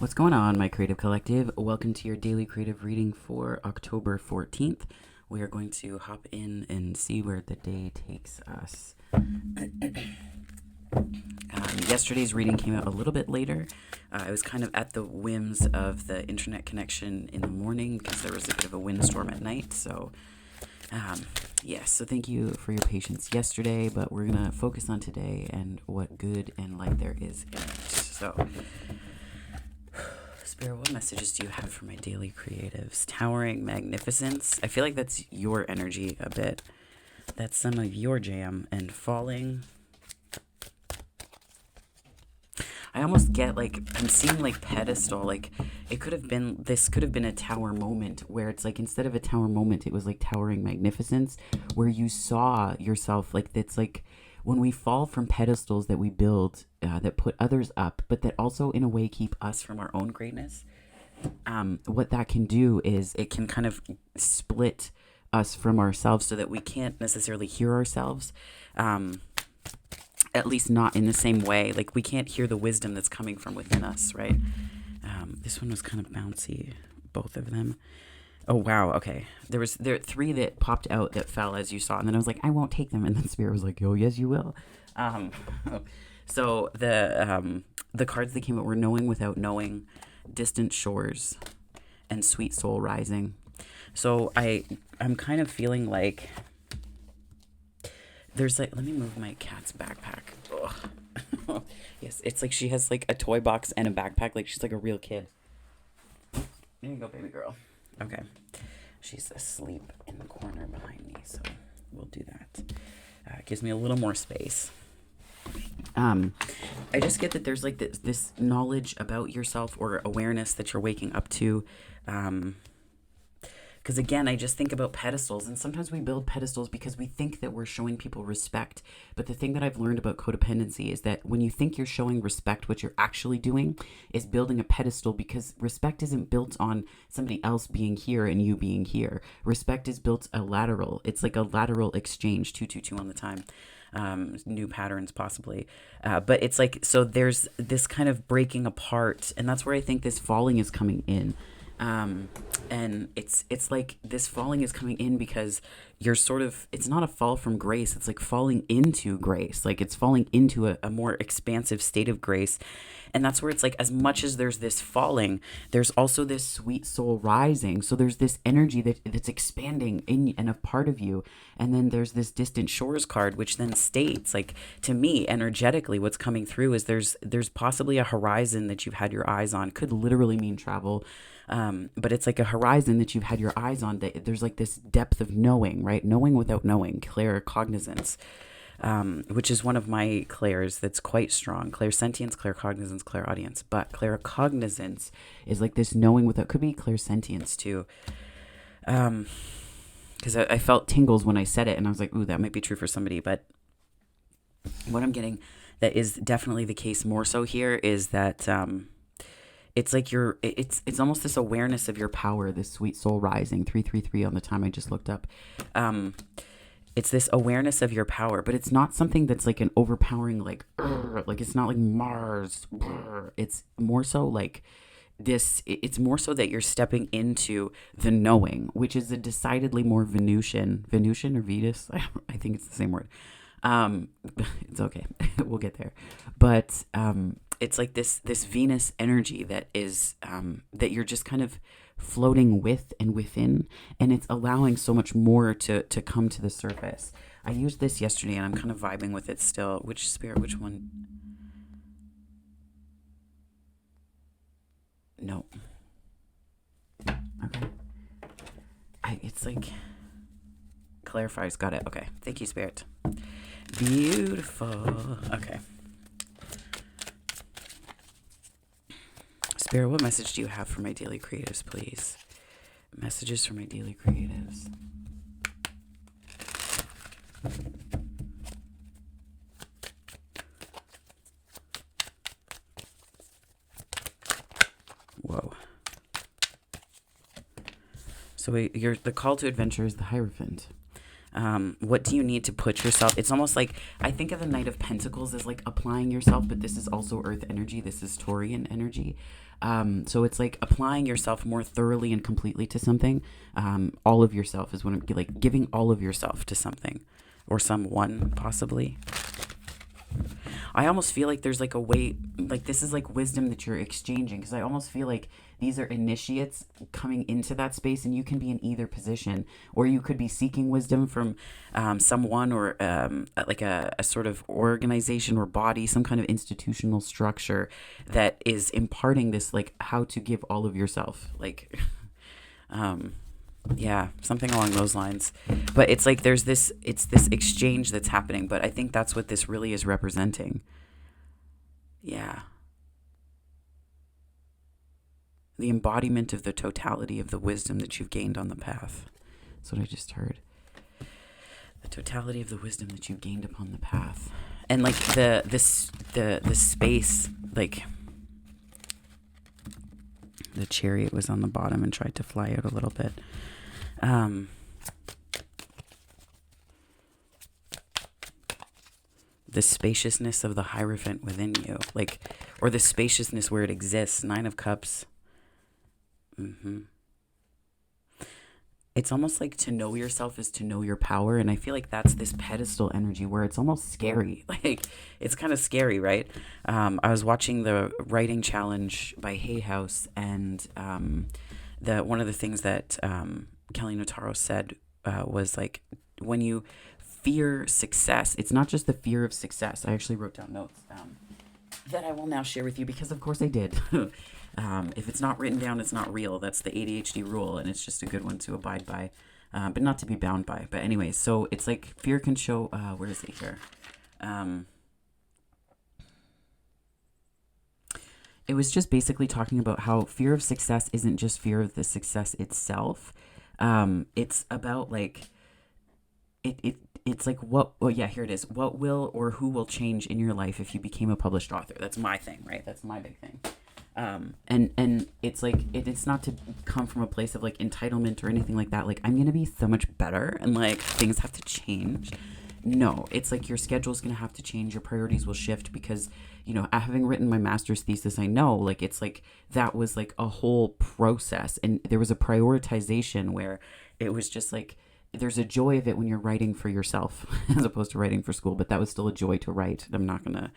What's going on, my creative collective? Welcome to your daily creative reading for October 14th. We are going to hop in and see where the day takes us. Yesterday's reading came out a little bit later. I was kind of at the whims of the internet connection in the morning because there was a bit of a windstorm at night. So, yes, so thank you for your patience yesterday, but we're going to focus on today and what good and light there is in it. So, Spirit, what messages do you have for my daily creatives? Towering magnificence. I feel like that's your energy a bit. That's some of your jam. And falling. I almost get like, I'm seeing like pedestal. Like this could have been a tower moment where it's like instead of a tower moment, it was like towering magnificence where you saw yourself like that's like when we fall from pedestals that we build that put others up, but that also in a way keep us from our own greatness. What that can do is it can kind of split us from ourselves so that we can't necessarily hear ourselves. At least not in the same way. Like we can't hear the wisdom that's coming from within us, right? This one was kind of bouncy, both of them. Oh wow, okay. There are three that popped out that fell as you saw, and then I was like, I won't take them, and then Spirit was like, oh yes you will. So the cards that came out were Knowing Without Knowing, Distant Shores, and Sweet Soul Rising. So I'm kind of feeling like there's like, let me move my cat's backpack. Ugh. Yes, it's like she has like a toy box and a backpack, like she's like a real kid. There you go, baby girl. Okay. She's asleep in the corner behind me, so we'll do that. It gives me a little more space. I just get that there's like this knowledge about yourself or awareness that you're waking up to. Because again, I just think about pedestals, and sometimes we build pedestals because we think that we're showing people respect. But the thing that I've learned about codependency is that when you think you're showing respect, what you're actually doing is building a pedestal, because respect isn't built on somebody else being here and you being here. Respect is built a lateral. It's like a lateral exchange, 222 on the time. New patterns possibly. But it's like, so there's this kind of breaking apart, and that's where I think this falling is coming in. And it's like this falling is coming in because you're sort of, it's not a fall from grace. It's like falling into grace. Like it's falling into a more expansive state of grace. And that's where it's like, as much as there's this falling, there's also this sweet soul rising. So there's this energy that's expanding in and a part of you. And then there's this distant shores card, which then states, like, to me, energetically, what's coming through is there's possibly a horizon that you've had your eyes on. Could literally mean travel. But it's like a horizon that you've had your eyes on. That there's like this depth of knowing, right? Knowing without knowing, claircognizance, which is one of my clairs that's quite strong. Clairsentience, claircognizance, clairaudience. But claircognizance is like this knowing without, could be clairsentience too. Because I felt tingles when I said it, and I was like, ooh, that might be true for somebody. But what I'm getting that is definitely the case more so here is that it's like it's almost this awareness of your power, this sweet soul rising, 333 on the time I just looked up. It's this awareness of your power, but it's not something that's like an overpowering, like it's not like Mars. It's more so like this, it's more so that you're stepping into the knowing, which is a decidedly more Venusian or Vetus. I think it's the same word. It's okay. We'll get there. But it's like this Venus energy that is that you're just kind of floating with and within, and it's allowing so much more to come to the surface. I used this yesterday and I'm kind of vibing with it still. Which spirit, which one? No. Okay. It's like clarifies. Got it. Okay. Thank you, Spirit. Beautiful. Okay. Spirit, what message do you have for my daily creatives, please? Messages for my daily creatives. Whoa. So the call to adventure is the Hierophant. What do you need to put yourself? It's almost like I think of the Knight of Pentacles as like applying yourself, but this is also Earth energy. This is Taurian energy. So it's like applying yourself more thoroughly and completely to something. All of yourself is what I'm like, giving all of yourself to something or someone, possibly. I almost feel like there's like a way, like this is like wisdom that you're exchanging, because I almost feel like these are initiates coming into that space, and you can be in either position, or you could be seeking wisdom from someone, or like a sort of organization or body, some kind of institutional structure that is imparting this, like how to give all of yourself, like yeah, something along those lines. But it's like it's this exchange that's happening, but I think that's what this really is representing. Yeah. The embodiment of the totality of the wisdom that you've gained on the path. That's what I just heard. The totality of the wisdom that you've gained upon the path. And like the space, like the chariot was on the bottom and tried to fly out a little bit. The spaciousness of the Hierophant within you, like, or the spaciousness where it exists. 9 of Cups. It's almost like to know yourself is to know your power, and I feel like that's this pedestal energy where it's almost scary. Like, it's kind of scary, right? I was watching the writing challenge by Hay House, and one of the things that Kelly Notaro said was like, when you fear success, it's not just the fear of success. I actually wrote down notes that I will now share with you, because of course I did. If it's not written down, it's not real. That's the ADHD rule, and it's just a good one to abide by, but not to be bound by. But anyways, so it's like fear can show, where is it here? It was just basically talking about how fear of success isn't just fear of the success itself. It's about like, it's like here it is. What will or who will change in your life if you became a published author? That's my thing, right? That's my big thing. And it's like, it's not to come from a place of like entitlement or anything like that. Like, I'm going to be so much better and like things have to change. No, it's like your schedule's going to have to change. Your priorities will shift because, having written my master's thesis, I know like, it's like, that was like a whole process, and there was a prioritization where it was just like, there's a joy of it when you're writing for yourself as opposed to writing for school, but that was still a joy to write. I'm not gonna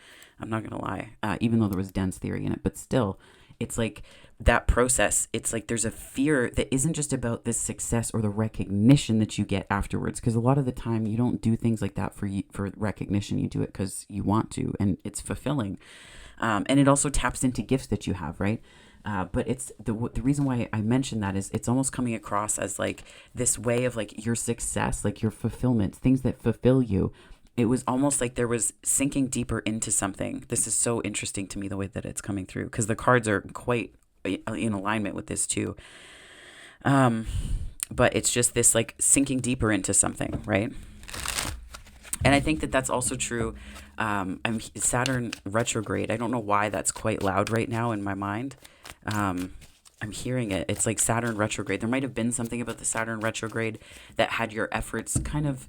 lie, even though there was dense theory in it, but still, it's like that process. It's like there's a fear that isn't just about this success or the recognition that you get afterwards, because a lot of the time you don't do things like that for recognition. You do it because you want to, and it's fulfilling, and it also taps into gifts that you have, right? But it's the reason why I mentioned that is it's almost coming across as like this way of like your success, like your fulfillment, things that fulfill you. It was almost like there was sinking deeper into something. This is so interesting to me, the way that it's coming through, because the cards are quite in alignment with this too. But it's just this like sinking deeper into something, right? And I think that that's also true. I'm Saturn retrograde. I don't know why that's quite loud right now in my mind. I'm hearing it. It's like Saturn retrograde. There might have been something about the Saturn retrograde that had your efforts kind of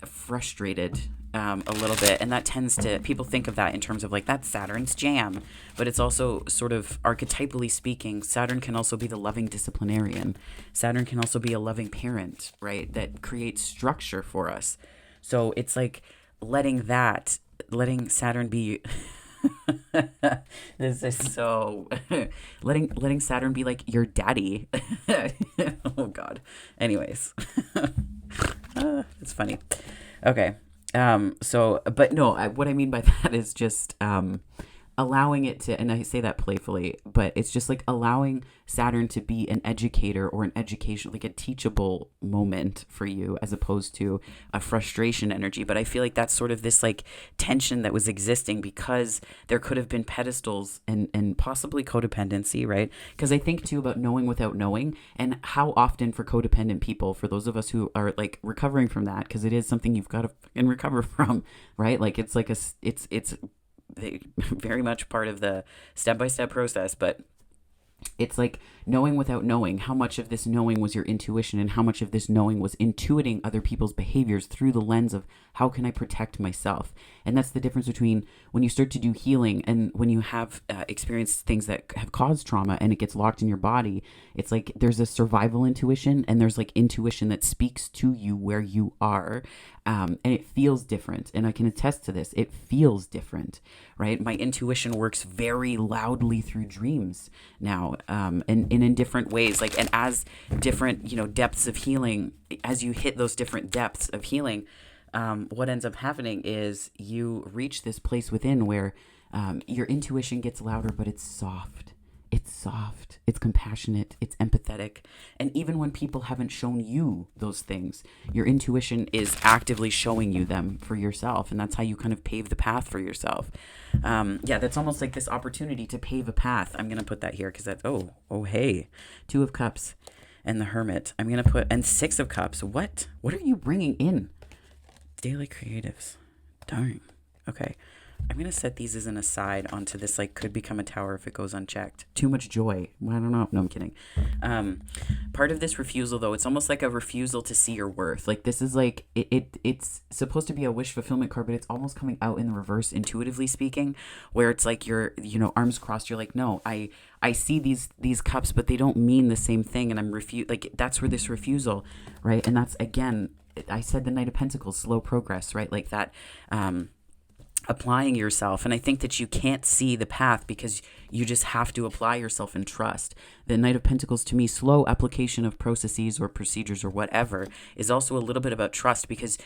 frustrated a little bit. And that tends to, people think of that in terms of like, that's Saturn's jam. But it's also sort of archetypally speaking, Saturn can also be the loving disciplinarian. Saturn can also be a loving parent, right? That creates structure for us. So it's like letting Saturn be... This is so letting Saturn be like your daddy. Oh God. Anyways. It's funny. Okay. But no, what I mean by that is just allowing it to, and I say that playfully, but it's just like allowing Saturn to be an educator or an education, like a teachable moment for you, as opposed to a frustration energy. But I feel like that's sort of this like tension that was existing because there could have been pedestals and possibly codependency, right? Because I think too about knowing without knowing, and how often for codependent people, for those of us who are like recovering from that, because it is something you've got to fucking recover from, right? Like it's like it's very much part of the step-by-step process, but It's like knowing without knowing. How much of this knowing was your intuition, and how much of this knowing was intuiting other people's behaviors through the lens of how can I protect myself? And that's the difference between when you start to do healing and when you have experienced things that have caused trauma and it gets locked in your body. It's like there's a survival intuition, and there's like intuition that speaks to you where you are. And it feels different. And I can attest to this. It feels different, right? My intuition works very loudly through dreams now, and in different ways. Like, and as different, depths of healing, as you hit those different depths of healing, what ends up happening is you reach this place within where your intuition gets louder, but it's soft. It's soft, it's compassionate, it's empathetic. And even when people haven't shown you those things, your intuition is actively showing you them for yourself. And that's how you kind of pave the path for yourself. That's almost like this opportunity to pave a path. I'm going to put that here because that's, hey, 2 of Cups and the Hermit. I'm going to put, and 6 of Cups. What are you bringing in? Daily creatives. Darn. Okay. I'm going to set these as an aside onto this, like, could become a tower if it goes unchecked. Too much joy. Well, I don't know. No, I'm kidding. Part of this refusal, though, it's almost like a refusal to see your worth. Like, this is like, it's supposed to be a wish fulfillment card, but it's almost coming out in the reverse, intuitively speaking, where it's like you're, arms crossed. You're like, no, I see these cups, but they don't mean the same thing. And I'm like, that's where this refusal, right? And that's, again, I said the Knight of Pentacles, slow progress, right? Like that, applying yourself. And I think that you can't see the path because you just have to apply yourself and trust. The Knight of Pentacles, to me, slow application of processes or procedures or whatever, is also a little bit about trust, because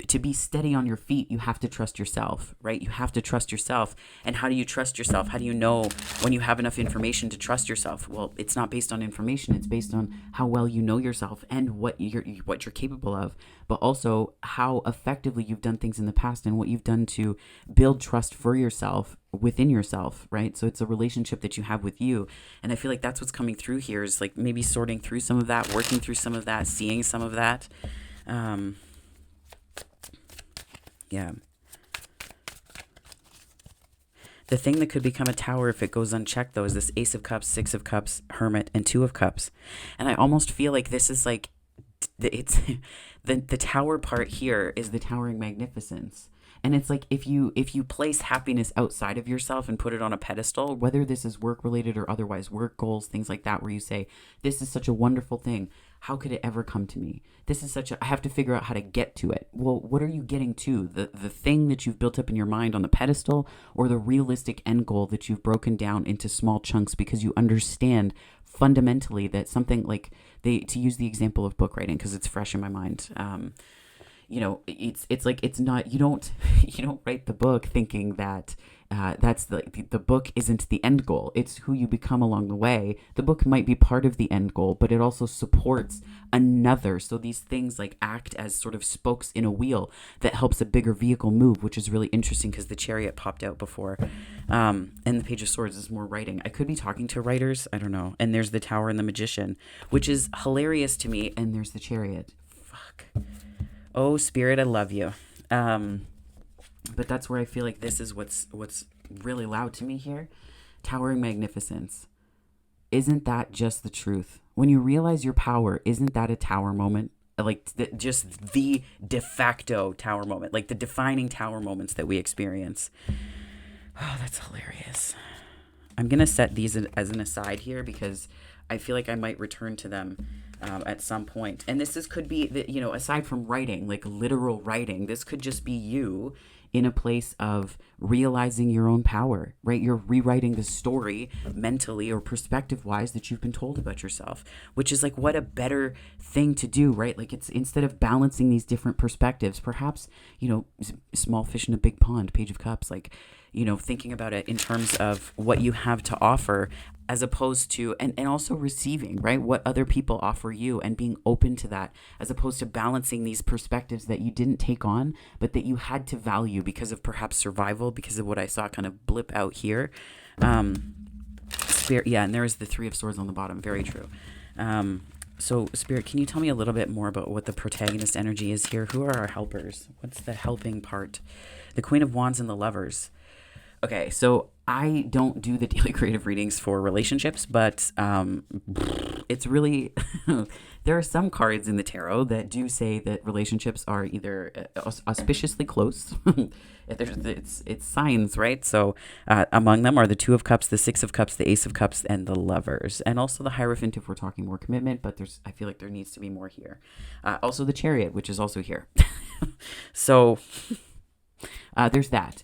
to be steady on your feet, you have to trust yourself, right? You have to trust yourself. And how do you trust yourself? How do you know when you have enough information to trust yourself? Well, it's not based on information. It's based on how well you know yourself and what you're capable of, but also how effectively you've done things in the past and what you've done to build trust for yourself within yourself, right? So it's a relationship that you have with you. And I feel like that's what's coming through here, is like maybe sorting through some of that, working through some of that, seeing some of that. The thing that could become a tower if it goes unchecked, though, is this Ace of Cups, 6 of Cups, Hermit, and 2 of Cups. And I almost feel like this is like, it's the tower part here is the towering magnificence. And it's like if you place happiness outside of yourself and put it on a pedestal, whether this is work related or otherwise, work goals, things like that, where you say, this is such a wonderful thing. How could it ever come to me? This is I have to figure out how to get to it. Well, what are you getting to? The thing that you've built up in your mind on the pedestal, or the realistic end goal that you've broken down into small chunks because you understand fundamentally that something like to use the example of book writing, because it's fresh in my mind. It's like, it's not, you don't write the book thinking that that's the book isn't the end goal. It's who you become along the way. The book might be part of the end goal, but it also supports another. So these things like act as sort of spokes in a wheel that helps a bigger vehicle move, which is really interesting because the Chariot popped out before. And the Page of Swords is more writing. I could be talking to writers. I don't know. And there's the Tower and the Magician, which is hilarious to me. And there's the Chariot. Fuck. Oh, Spirit, I love you. But that's where I feel like this is what's really loud to me here. Towering magnificence. Isn't that just the truth? When you realize your power, isn't that a tower moment? Like just the de facto tower moment, like the defining tower moments that we experience. Oh, that's hilarious. I'm going to set these as an aside here because I feel like I might return to them at some point. And could be, aside from writing, like literal writing, this could just be you in a place of realizing your own power, right? You're rewriting the story mentally or perspective-wise that you've been told about yourself, which is like, what a better thing to do, right? Like, it's instead of balancing these different perspectives, perhaps, small fish in a big pond, Page of Cups, like, thinking about it in terms of what you have to offer, as opposed to, and also receiving, right? What other people offer you and being open to that, as opposed to balancing these perspectives that you didn't take on, but that you had to value because of perhaps survival, because of what I saw kind of blip out here. Spirit, yeah, and there is the 3 of Swords on the bottom. Very true. So, Spirit, can you tell me a little bit more about what the protagonist energy is here? Who are our helpers? What's the helping part? The Queen of Wands and the Lovers. Okay, so I don't do the daily creative readings for relationships, but it's really, there are some cards in the tarot that do say that relationships are either auspiciously close. It's signs, right? So among them are the Two of Cups, the Six of Cups, the Ace of Cups, and the Lovers, and also the Hierophant if we're talking more commitment. But I feel like there needs to be more here. Also the Chariot, which is also here. So there's that.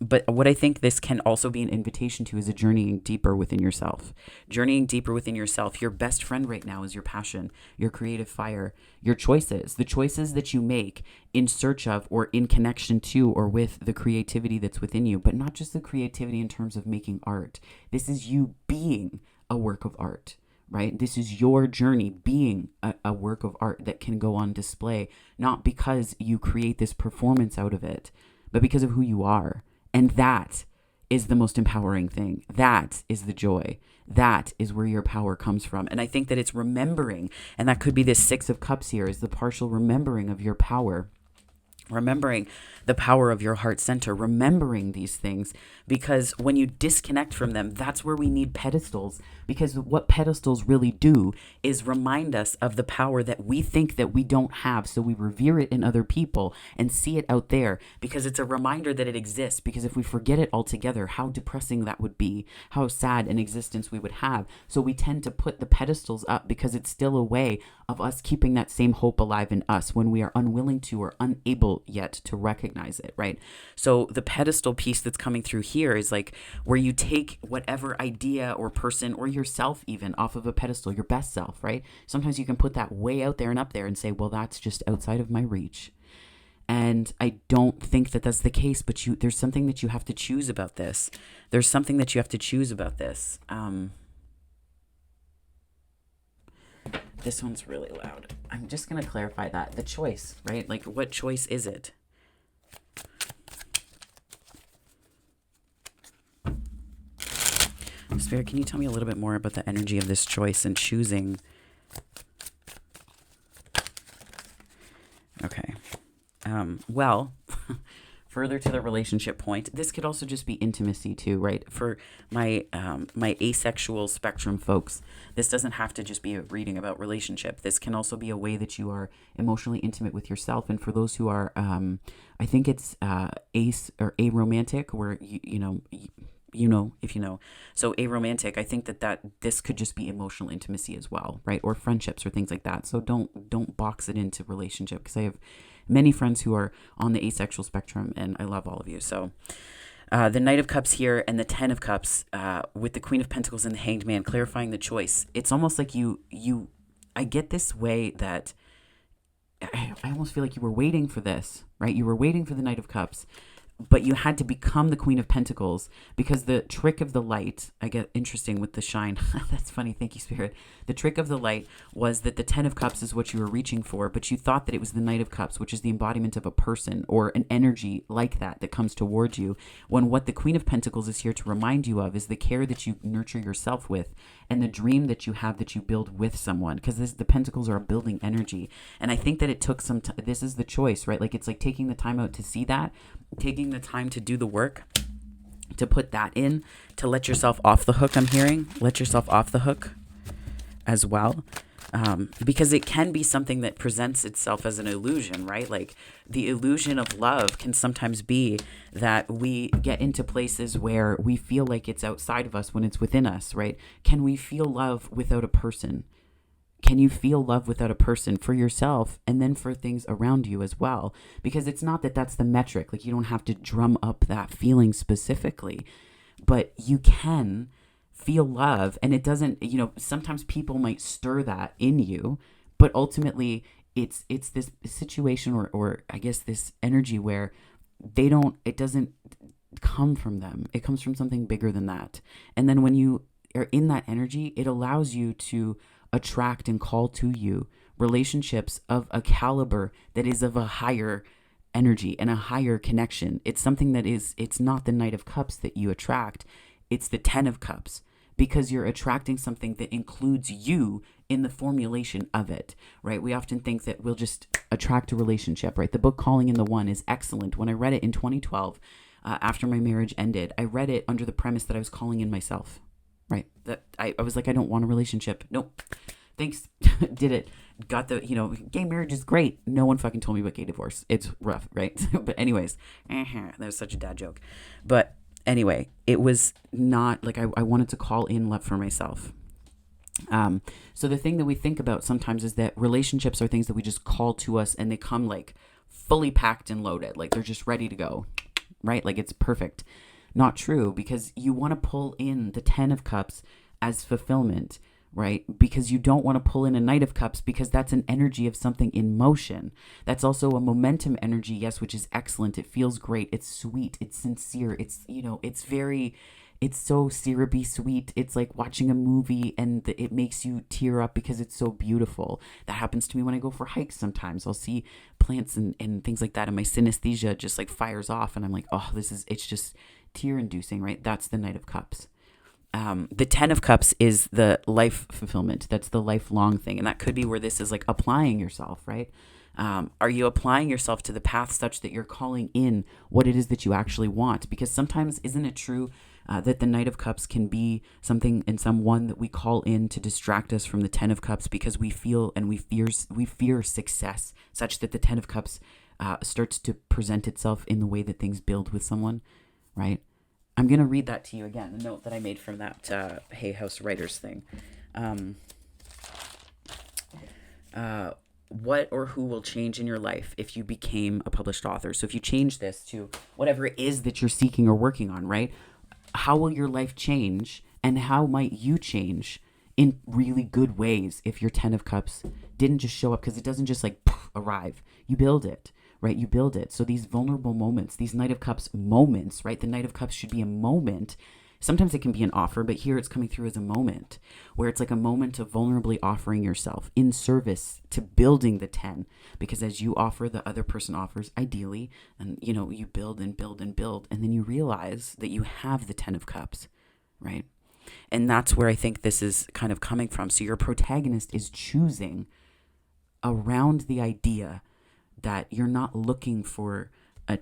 But what I think this can also be an invitation to is a journeying deeper within yourself. Journeying deeper within yourself. Your best friend right now is your passion, your creative fire, your choices, the choices that you make in search of or in connection to or with the creativity that's within you, but not just the creativity in terms of making art. This is you being a work of art. Right? This is your journey being a work of art that can go on display, not because you create this performance out of it, but because of who you are. And that is the most empowering thing. That is the joy. That is where your power comes from. And I think that it's remembering, and that could be this Six of Cups here, is the partial remembering of your power. Remembering the power of your heart center, remembering these things, because when you disconnect from them, that's where we need pedestals, because what pedestals really do is remind us of the power that we think that we don't have. So we revere it in other people and see it out there because it's a reminder that it exists. Because if we forget it altogether, how depressing that would be, how sad an existence we would have. So we tend to put the pedestals up because it's still a way of us keeping that same hope alive in us when we are unwilling to or unable yet to recognize it, right? So the pedestal piece that's coming through here is like where you take whatever idea or person or yourself even off of a pedestal, your best self, right? Sometimes you can put that way out there and up there and say, well, that's just outside of my reach. And I don't think that that's the case, but there's something that you have to choose about this. There's something that you have to choose about this. This one's really loud. I'm just going to clarify that. The choice, right? Like, what choice is it? Spirit, can you tell me a little bit more about the energy of this choice and choosing? Okay. Well, further to the relationship point, this could also just be intimacy too, right? For my my asexual spectrum folks, this doesn't have to just be a reading about relationship. This can also be a way that you are emotionally intimate with yourself. And for those who are, I think it's ace or aromantic, where you know if you know. So aromantic, I think that this could just be emotional intimacy as well, right? Or friendships or things like that. So don't box it into relationship, because I have many friends who are on the asexual spectrum, and I love all of you. So the Knight of Cups here and the Ten of Cups with the Queen of Pentacles and the Hanged Man, clarifying the choice. It's almost like I get this way that I almost feel like you were waiting for this, right? You were waiting for the Knight of Cups, but you had to become the Queen of Pentacles, because the trick of the light, I get interesting with the shine. That's funny. Thank you, Spirit. The trick of the light was that the Ten of Cups is what you were reaching for, but you thought that it was the Knight of Cups, which is the embodiment of a person or an energy like that comes towards you. When what the Queen of Pentacles is here to remind you of is the care that you nurture yourself with and the dream that you have that you build with someone, because the Pentacles are a building energy. And I think that it took some time. This is the choice, right? Like, it's like taking the time out to see that, taking the time to do the work, to put that in, to let yourself off the hook. I'm hearing let yourself off the hook as well, because it can be something that presents itself as an illusion, right? Like, the illusion of love can sometimes be that we get into places where we feel like it's outside of us when it's within us, right? Can we feel love without a person? Can you feel love without a person, for yourself and then for things around you as well? Because it's not that that's the metric. Like, you don't have to drum up that feeling specifically, but you can feel love. And it doesn't, sometimes people might stir that in you, but ultimately it's this situation or I guess this energy where it doesn't come from them. It comes from something bigger than that. And then when you are in that energy, it allows you to attract and call to you relationships of a caliber that is of a higher energy and a higher connection. It's something that it's not the Knight of Cups that you attract. It's the Ten of Cups, because you're attracting something that includes you in the formulation of it, right? We often think that we'll just attract a relationship, right? The book Calling in the One is excellent. When I read it in 2012, after my marriage ended. I read it under the premise that I was calling in myself, right? That I was like, I don't want a relationship. Nope. Thanks. Did it. Got the, gay marriage is great. No one fucking told me about gay divorce. It's rough, right? But anyways, that was such a dad joke. But anyway, it was not like I wanted to call in love for myself. So the thing that we think about sometimes is that relationships are things that we just call to us and they come like fully packed and loaded. Like they're just ready to go, right? Like it's perfect. Not true, because you want to pull in the 10 of Cups as fulfillment, right? Because you don't want to pull in a Knight of Cups because that's an energy of something in motion. That's also a momentum energy, yes, which is excellent. It feels great. It's sweet. It's sincere. It's, it's so syrupy sweet. It's like watching a movie and it makes you tear up because it's so beautiful. That happens to me when I go for hikes sometimes. I'll see plants and things like that and my synesthesia just like fires off and I'm like, oh, it's just tear inducing, right? That's the Knight of Cups. The 10 of Cups is the life fulfillment. That's the lifelong thing. And that could be where this is like applying yourself, right? Are you applying yourself to the path such that you're calling in what it is that you actually want? Because sometimes, isn't it true that the Knight of Cups can be something and someone that we call in to distract us from the 10 of Cups because we feel and we fear success, such that the 10 of Cups starts to present itself in the way that things build with someone, right? I'm going to read that to you again, the note that I made from that Hay House Writers thing. What or who will change in your life if you became a published author? So if you change this to whatever it is that you're seeking or working on, right? How will your life change and how might you change in really good ways if your 10 of Cups didn't just show up? Because it doesn't just like poof, arrive. You build it, right? You build it. So these vulnerable moments, these Knight of Cups moments, right? The Knight of Cups should be a moment. Sometimes it can be an offer, but here it's coming through as a moment where it's like a moment of vulnerably offering yourself in service to building the 10. Because as you offer, the other person offers ideally, and you build and build and build. And then you realize that you have the 10 of Cups, right? And that's where I think this is kind of coming from. So your protagonist is choosing around the idea that you're not looking for a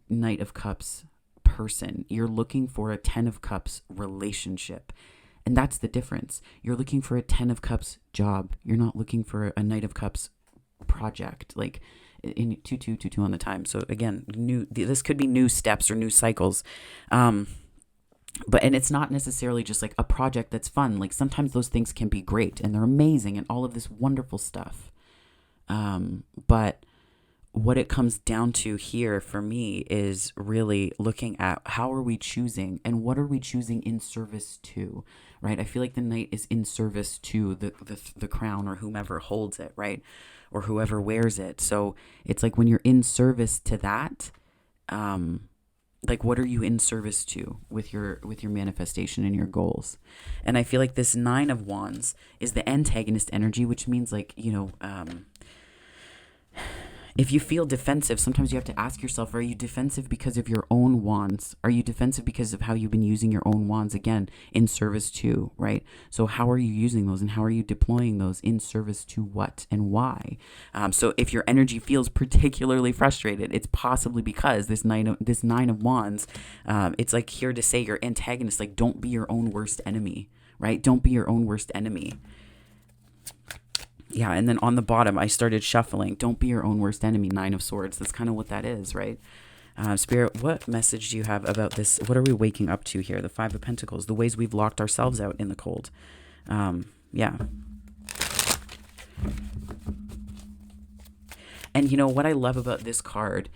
Knight of Cups person. You're looking for a 10 of Cups relationship. And that's the difference. You're looking for a 10 of Cups job. You're not looking for a Knight of Cups project. Like in 2-2 on the time. So again, this could be new steps or new cycles. And it's not necessarily just like a project that's fun. Like sometimes those things can be great and they're amazing and all of this wonderful stuff. But what it comes down to here for me is really looking at how are we choosing and what are we choosing in service to, right? I feel like the Knight is in service to the crown or whomever holds it, right? Or whoever wears it. So it's like when you're in service to that, like what are you in service to with your manifestation and your goals? And I feel like this 9 of Wands is the antagonist energy, which means like, if you feel defensive, sometimes you have to ask yourself, are you defensive because of your own wands? Are you defensive because of how you've been using your own wands, again, in service to, right? So how are you using those and how are you deploying those in service to what and why? So if your energy feels particularly frustrated, it's possibly because this nine of Wands, it's like here to say your antagonist, like don't be your own worst enemy, right? Don't be your own worst enemy. Yeah, and then on the bottom, I started shuffling. Don't be your own worst enemy, 9 of Swords. That's kind of what that is, right? Spirit, what message do you have about this? What are we waking up to here? The 5 of Pentacles, the ways we've locked ourselves out in the cold. Yeah. And what I love about this card,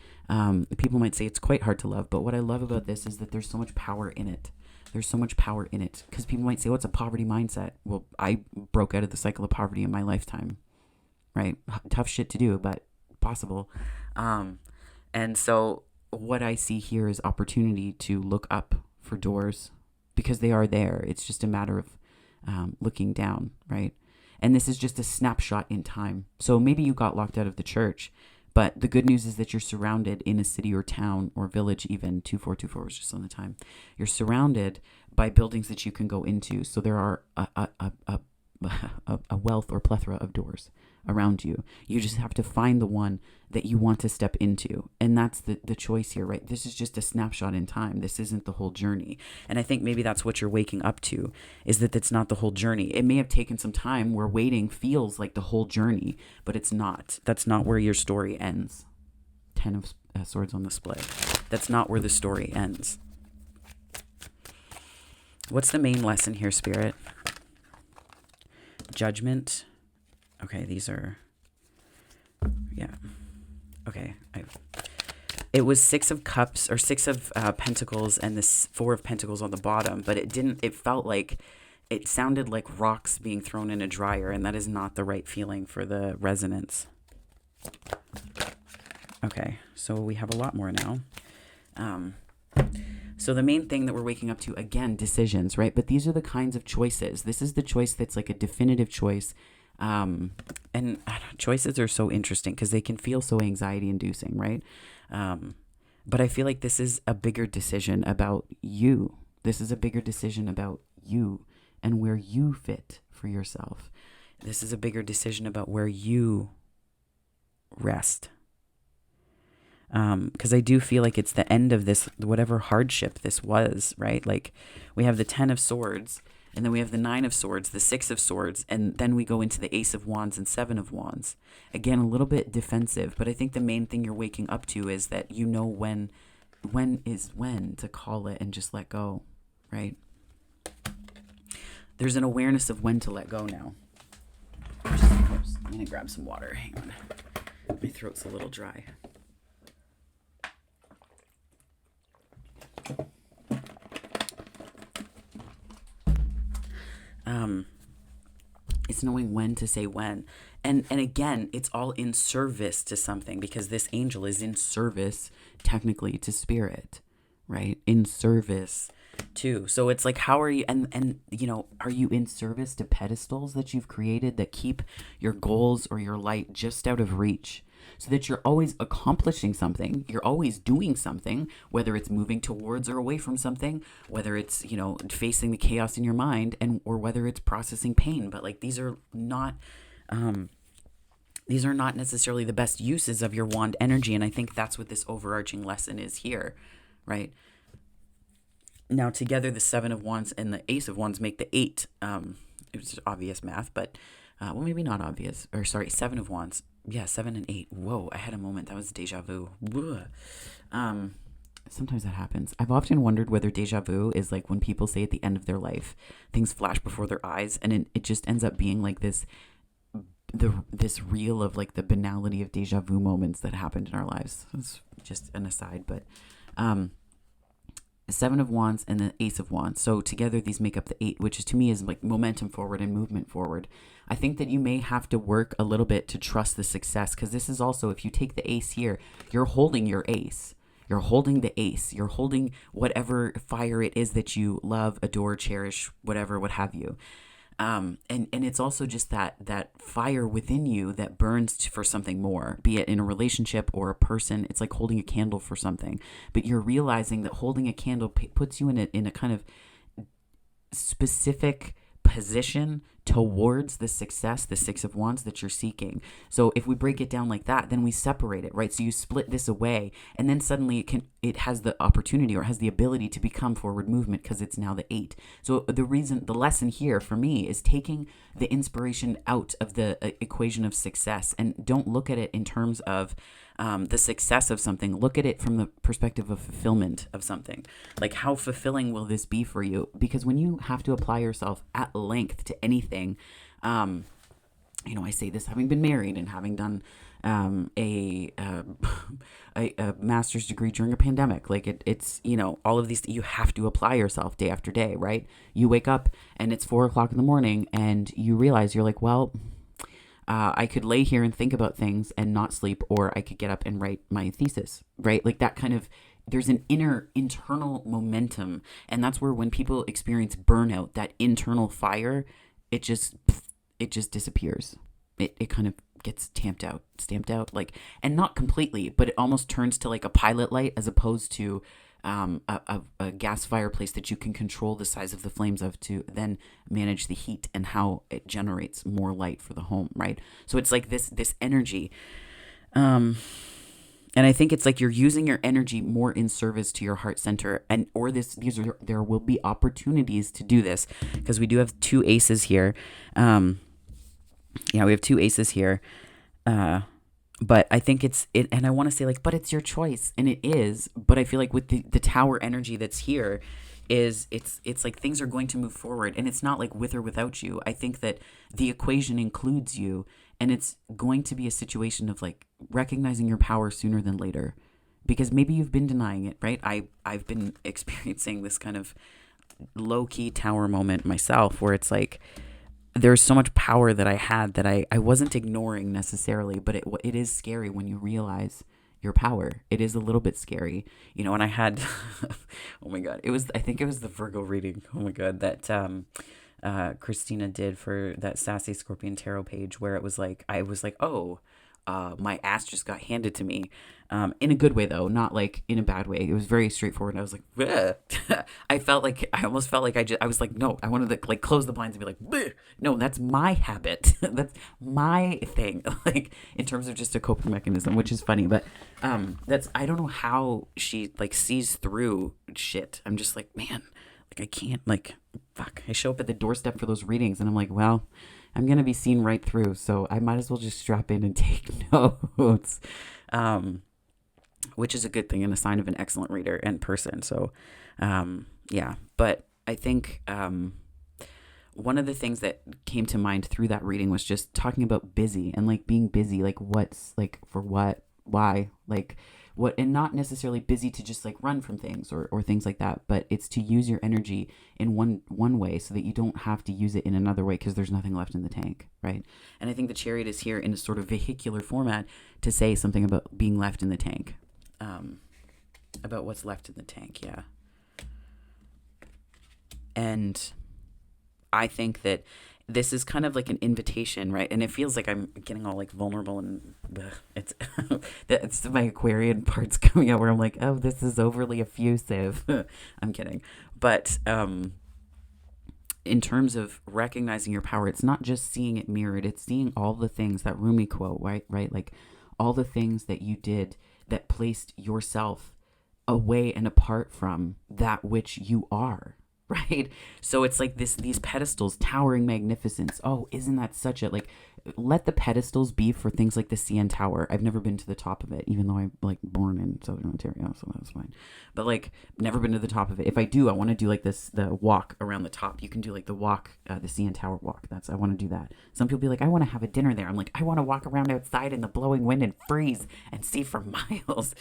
people might say it's quite hard to love, but what I love about this is that there's so much power in it. There's so much power in it because people might say, what's a poverty mindset? Well, I broke out of the cycle of poverty in my lifetime, right? Tough shit to do, but possible. And so what I see here is opportunity to look up for doors because they are there. It's just a matter of looking down, right? And this is just a snapshot in time. So maybe you got locked out of the church, but the good news is that you're surrounded in a city or town or village, even 2424 was just on the time. You're surrounded by buildings that you can go into. So there are a wealth or plethora of doors around you. You just have to find the one that you want to step into. And that's the choice here, right? This is just a snapshot in time. This isn't the whole journey. And I think maybe that's what you're waking up to, is that it's not the whole journey. It may have taken some time where waiting feels like the whole journey, but it's not. That's not where your story ends. 10 of Swords on the split. That's not where the story ends. What's the main lesson here, Spirit? Judgment. Okay, these are, yeah. Okay, it was 6 of Cups, or 6 of Pentacles, and this 4 of Pentacles on the bottom, but it felt like, it sounded like rocks being thrown in a dryer, and that is not the right feeling for the resonance. Okay, so we have a lot more now. So the main thing that we're waking up to, again, decisions, right? But these are the kinds of choices. This is the choice that's like a definitive choice. And choices are so interesting because they can feel so anxiety inducing, right? But I feel like this is a bigger decision about you. This is a bigger decision about you and where you fit for yourself. This is a bigger decision about where you rest. Because I do feel like it's the end of this, whatever hardship this was, right? Like we have the 10 of Swords, and then we have the 9 of Swords, the 6 of Swords, and then we go into the Ace of Wands and 7 of Wands. Again, a little bit defensive, but I think the main thing you're waking up to is that you know when is when to call it and just let go, right? There's an awareness of when to let go now. Oops, I'm going to grab some water. Hang on. My throat's a little dry. It's knowing when to say when. And again, it's all in service to something, because this angel is in service technically to spirit, right? In service too. So it's like, how are you, and you know, are you in service to pedestals that you've created that keep your goals or your light just out of reach? So that you're always accomplishing something, you're always doing something, whether it's moving towards or away from something, whether it's, you know, facing the chaos in your mind, and or whether it's processing pain. But like these are not necessarily the best uses of your wand energy. And I think that's what this overarching lesson is here, right? Now together, the 7 of Wands and the Ace of Wands make the 8. It was obvious math, but well, maybe not obvious. Or sorry, 7 of Wands. Yeah, 7 and 8. Whoa, I had a moment. That was deja vu. Sometimes that happens. I've often wondered whether deja vu is like when people say at the end of their life, things flash before their eyes, and it just ends up being like this reel of like the banality of deja vu moments that happened in our lives. It's just an aside, but the 7 of Wands and the Ace of Wands. So together these make up the 8, which is to me is like momentum forward and movement forward. I think that you may have to work a little bit to trust the success, because this is also, if you take the Ace here, you're holding your Ace. You're holding the Ace. You're holding whatever fire it is that you love, adore, cherish, whatever, what have you. And it's also just that fire within you that burns for something more, be it in a relationship or a person. It's like holding a candle for something, but you're realizing that holding a candle puts you in a kind of specific position towards the success, the 6 of Wands that you're seeking. So if we break it down like that, then we separate it, right? So you split this away, and then suddenly it has the opportunity, or has the ability to become forward movement, because it's now the 8. So the lesson here for me is taking the inspiration out of the equation of success, and don't look at it in terms of the success of something. Look at it from the perspective of fulfillment of something. Like, how fulfilling will this be for you? Because when you have to apply yourself at length to anything, you know, I say this having been married and having done a master's degree during a pandemic. Like it's, you know, all of these, you have to apply yourself day after day, right? You wake up and it's 4 o'clock in the morning and you realize you're like, well, I could lay here and think about things and not sleep, or I could get up and write my thesis, right? Like that kind of, there's an internal momentum. And that's where when people experience burnout, that internal fire, it just disappears. It kind of gets stamped out, like, and not completely, but it almost turns to like a pilot light as opposed to a gas fireplace that you can control the size of the flames of to then manage the heat and how it generates more light for the home, right? So it's like this energy. And I think it's like you're using your energy more in service to your heart center, and or there will be opportunities to do this because we do have two aces here. We have two aces here. But I think and I want to say like, but it's your choice, and it is. But I feel like with the tower energy that's here, it's like things are going to move forward, and it's not like with or without you. I think that the equation includes you, and it's going to be a situation of like recognizing your power sooner than later, because maybe you've been denying it, right? I've been experiencing this kind of low key tower moment myself, where it's like there's so much power that I had that I wasn't ignoring necessarily, but it is scary when you realize your power. It is a little bit scary, and I had, oh my God, I think it was the Virgo reading. Oh my God, that Christina did for that Sassy Scorpion Tarot page, where it was like, I was like, oh, my ass just got handed to me, in a good way though, not like in a bad way. It was very straightforward. I was like, I almost felt like I was like, no, I wanted to like close the blinds and be like, bleh. No, that's my habit. That's my thing. Like in terms of just a coping mechanism, which is funny, but I don't know how she like sees through shit. I'm just like, man, like I can't, like, fuck. I show up at the doorstep for those readings and I'm like, well, I'm going to be seen right through, so I might as well just strap in and take notes, which is a good thing and a sign of an excellent reader and person. So, yeah, but I think one of the things that came to mind through that reading was just talking about busy and like being busy, like what's like for what, why, like what, and not necessarily busy to just like run from things or things like that, but it's to use your energy in one way so that you don't have to use it in another way because there's nothing left in the tank, right? And I think the Chariot is here in a sort of vehicular format to say something about being left in the tank, about what's left in the tank, yeah. And I think that this is kind of like an invitation, right? And it feels like I'm getting all like vulnerable and it's my Aquarian parts coming out where I'm like, oh, this is overly effusive. I'm kidding. But in terms of recognizing your power, it's not just seeing it mirrored. It's seeing all the things, that Rumi quote, right? Like all the things that you did that placed yourself away and apart from that which you are. Right? So it's like these pedestals, towering magnificence. Oh, isn't that such a, like, let the pedestals be for things like the CN Tower. I've never been to the top of it, even though I'm like born in Southern Ontario, so that's fine. But like, never been to the top of it. If I do, I want to do like the walk around the top. You can do like the walk, the CN Tower walk. I want to do that. Some people be like, I want to have a dinner there. I'm like, I want to walk around outside in the blowing wind and freeze and see for miles.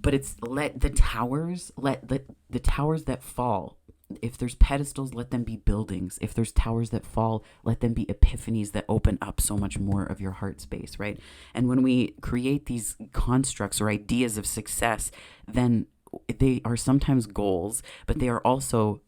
But it's let the towers that fall. If there's pedestals, let them be buildings. If there's towers that fall, let them be epiphanies that open up so much more of your heart space, right? And when we create these constructs or ideas of success, then they are sometimes goals, but they are also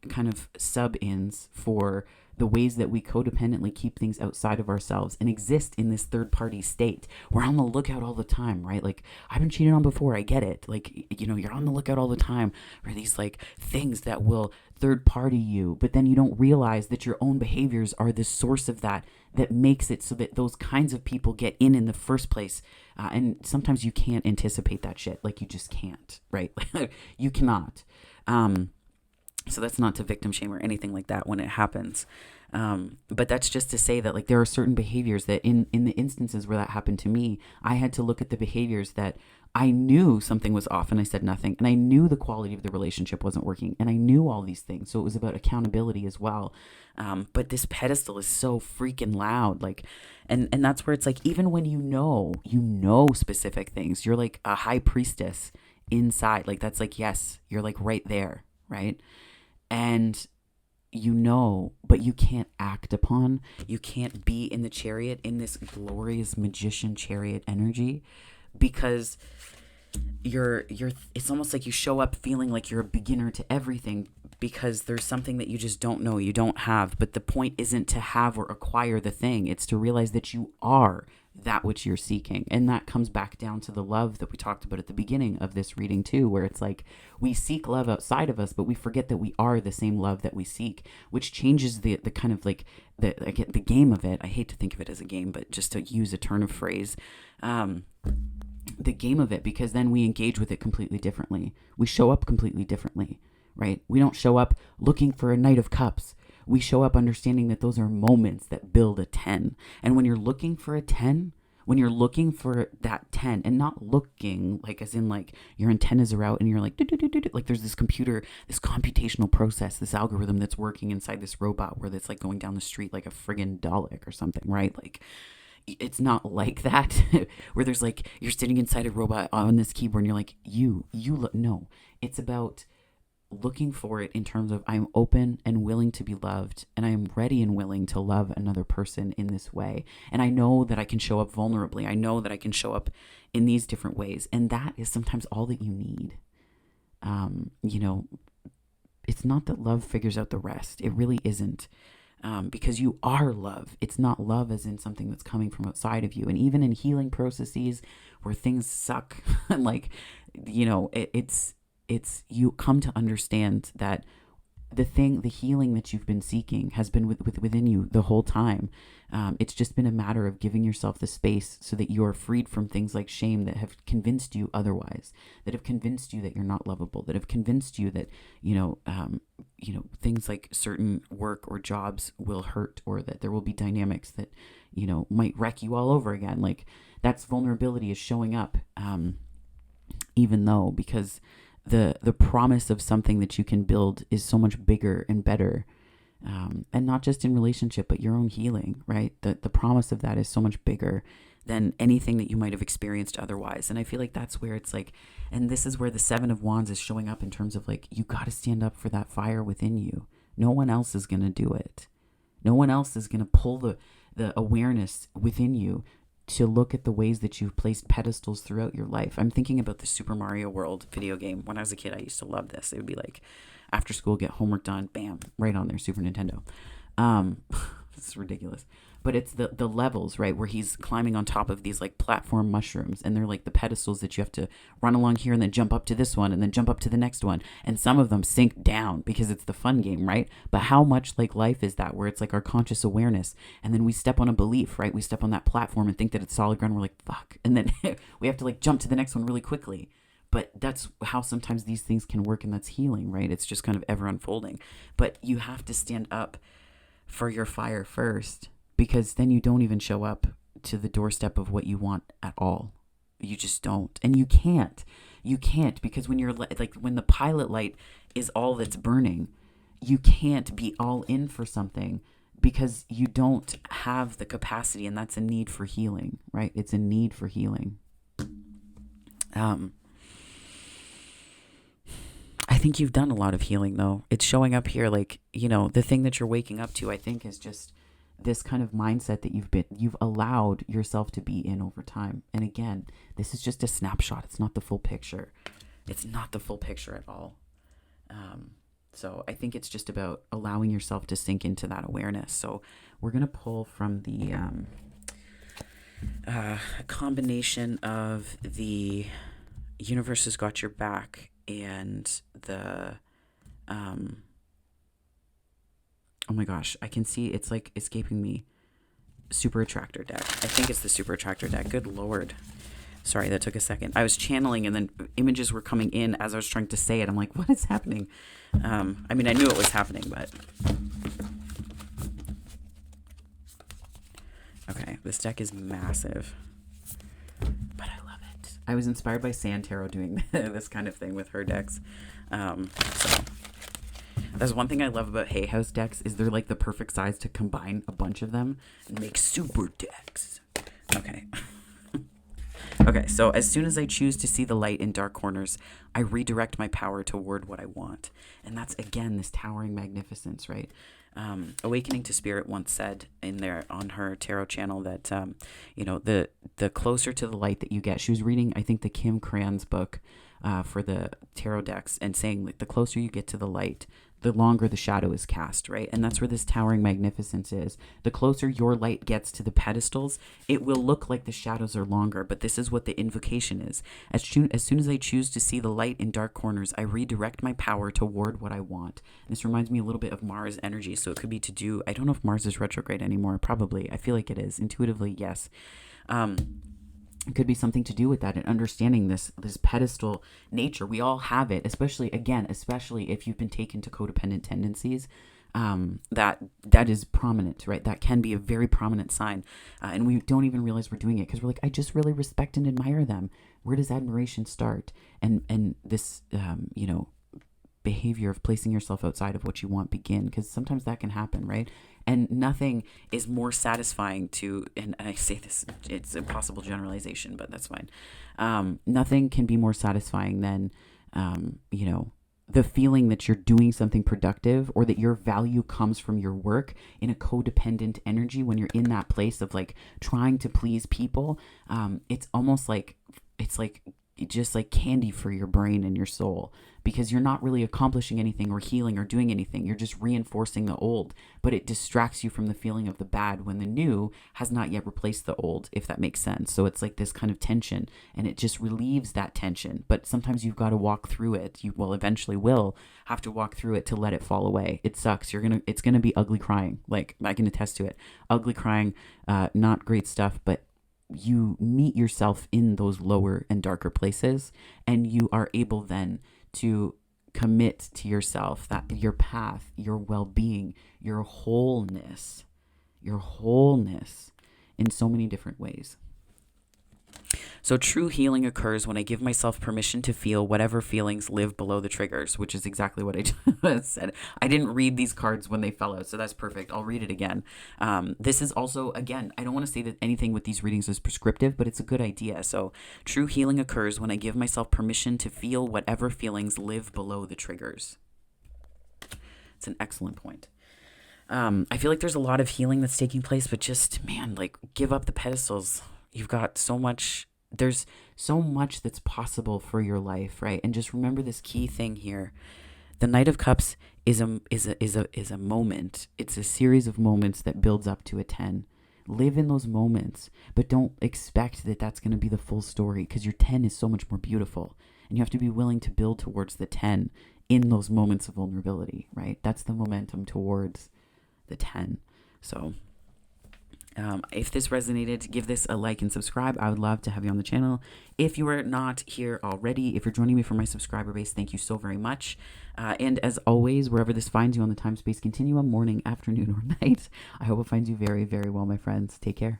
kind of sub-ins for the ways that we codependently keep things outside of ourselves and exist in this third party state. We're on the lookout all the time, right? Like, I've been cheated on before. I get it. Like, you're on the lookout all the time for these like things that will third party you, but then you don't realize that your own behaviors are the source of that makes it so that those kinds of people get in the first place. And sometimes you can't anticipate that shit. Like, you just can't, right? You cannot. So that's not to victim shame or anything like that when it happens. But that's just to say that like there are certain behaviors that in the instances where that happened to me, I had to look at the behaviors that I knew something was off and I said nothing. And I knew the quality of the relationship wasn't working. And I knew all these things. So it was about accountability as well. But this pedestal is so freaking loud. Like, and that's where it's like, even when you know specific things, you're like a high priestess inside. Like, that's like, yes, you're like right there. Right. And but you can't act upon, you can't be in the chariot, in this glorious magician chariot energy, because it's almost like you show up feeling like you're a beginner to everything because there's something that you just don't know, you don't have. But the point isn't to have or acquire the thing. It's to realize that you are that which you're seeking. And that comes back down to the love that we talked about at the beginning of this reading too, where it's like we seek love outside of us, but we forget that we are the same love that we seek, which changes the kind of like the game of it. I hate to think of it as a game, but just to use a turn of phrase, the game of it, because then we engage with it completely differently. We show up completely differently, right? We don't show up looking for a Knight of Cups. We show up understanding that those are moments that build a 10. And when you're looking for a 10, when you're looking for that 10 and not looking like as in like your antennas are out and you're like, like there's this computer, this computational process, this algorithm that's working inside this robot where it's like going down the street like a friggin' Dalek or something, right? Like it's not like that where there's like, you're sitting inside a robot on this keyboard and you're like, you look, no, it's about looking for it in terms of I'm open and willing to be loved, and I am ready and willing to love another person in this way. And I know that I can show up vulnerably. I know that I can show up in these different ways. And that is sometimes all that you need. It's not that love figures out the rest. It really isn't. Because you are love. It's not love as in something that's coming from outside of you. And even in healing processes where things suck, like, it's you come to understand that the healing that you've been seeking has been within you the whole time. It's just been a matter of giving yourself the space so that you are freed from things like shame that have convinced you otherwise, that have convinced you that you're not lovable, that have convinced you that, things like certain work or jobs will hurt, or that there will be dynamics that, might wreck you all over again. Like that's vulnerability is showing up, even though, because the promise of something that you can build is so much bigger and better, and not just in relationship, but your own healing, right? The promise of that is so much bigger than anything that you might have experienced otherwise. And I feel like that's where it's like, and this is where the 7 of Wands is showing up in terms of like, you got to stand up for that fire within you. No one else is going to do it. No one else is going to pull the awareness within you to look at the ways that you've placed pedestals throughout your life. I'm thinking about the Super Mario World video game. When I was a kid, I used to love this. It would be like after school, get homework done, bam, right on there, Super Nintendo. This is ridiculous. But it's the levels, right, where he's climbing on top of these like platform mushrooms, and they're like the pedestals that you have to run along here and then jump up to this one and then jump up to the next one. And some of them sink down because it's the fun game, right? But how much like life is that, where it's like our conscious awareness, and then we step on a belief, right? We step on that platform and think that it's solid ground. We're like, fuck. And then we have to like jump to the next one really quickly. But that's how sometimes these things can work, and that's healing, right? It's just kind of ever unfolding. But you have to stand up for your fire first, because then you don't even show up to the doorstep of what you want at all. You just don't. And you can't, because when you're like, when the pilot light is all that's burning, you can't be all in for something because you don't have the capacity, and that's a need for healing, right? It's a need for healing. I think you've done a lot of healing though. It's showing up here, like, the thing that you're waking up to, I think, is just this kind of mindset that you've allowed yourself to be in over time. And again, this is just a snapshot. It's not the full picture. It's not the full picture at all. So I think it's just about allowing yourself to sink into that awareness. So we're going to pull from the combination of the Universe Has Got Your Back and the oh my gosh, I can see it's like escaping me. Super Attractor deck. I think it's the Super Attractor deck. Good Lord. Sorry, that took a second. I was channeling and then images were coming in as I was trying to say it. I'm like, what is happening? I knew it was happening, but... Okay, this deck is massive. But I love it. I was inspired by Sand Tarot doing this kind of thing with her decks. So... That's one thing I love about Hay House decks, is they're like the perfect size to combine a bunch of them and make super decks. Okay. Okay, so as soon as I choose to see the light in dark corners, I redirect my power toward what I want. And that's, again, this towering magnificence, right? Awakening to Spirit once said in there on her tarot channel that, the closer to the light that you get, she was reading, I think, the Kim Cran's book for the tarot decks, and saying, like, the closer you get to the light, the longer the shadow is cast, right? And that's where this towering magnificence is. The closer your light gets to the pedestals, it will look like the shadows are longer, but this is what the invocation is. As soon as I choose to see the light in dark corners, I redirect my power toward what I want. And this reminds me a little bit of Mars energy, so it could be to do, I don't know if Mars is retrograde anymore, probably. I feel like it is. Intuitively, yes. It could be something to do with that and understanding this pedestal nature. We all have it, especially if you've been taken to codependent tendencies. That is prominent, right? That can be a very prominent sign, and we don't even realize we're doing it because we're like, I just really respect and admire them. Where does admiration start? And this behavior of placing yourself outside of what you want begin, because sometimes that can happen, right? And nothing is more satisfying to, and I say this, it's a possible generalization, but that's fine. Nothing can be more satisfying than, the feeling that you're doing something productive or that your value comes from your work in a codependent energy. When you're in that place of like trying to please people, it's almost like, it's like just like candy for your brain and your soul, because you're not really accomplishing anything or healing or doing anything. You're just reinforcing the old, but it distracts you from the feeling of the bad when the new has not yet replaced the old, if that makes sense. So it's like this kind of tension, and it just relieves that tension. But sometimes you've got to walk through it. You will eventually have to walk through it to let it fall away. It sucks. It's going to be ugly crying. Like, I can attest to it. Ugly crying, not great stuff, but you meet yourself in those lower and darker places, and you are able then to commit to yourself that your path, your well-being, your wholeness in so many different ways. So true healing occurs when I give myself permission to feel whatever feelings live below the triggers, which is exactly what I just said. I didn't read these cards when they fell out, so that's perfect. I'll read it again. This is also, again, I don't want to say that anything with these readings is prescriptive, but it's a good idea. So true healing occurs when I give myself permission to feel whatever feelings live below the triggers. It's an excellent point. I feel like there's a lot of healing that's taking place, but just, man, like, give up the pedestals. You've got so much, there's so much that's possible for your life, right? And just remember this key thing here. The Knight of Cups is a moment. It's a series of moments that builds up to a 10. Live in those moments, but don't expect that that's going to be the full story, because your 10 is so much more beautiful. And you have to be willing to build towards the 10 in those moments of vulnerability, right? That's the momentum towards the 10. So if this resonated, give this a like and subscribe. I would love to have you on the channel. If you are not here already, if you're joining me from my subscriber base, thank you so very much. And as always, wherever this finds you on the time-space continuum, morning, afternoon, or night, I hope it finds you very, very well, my friends. Take care.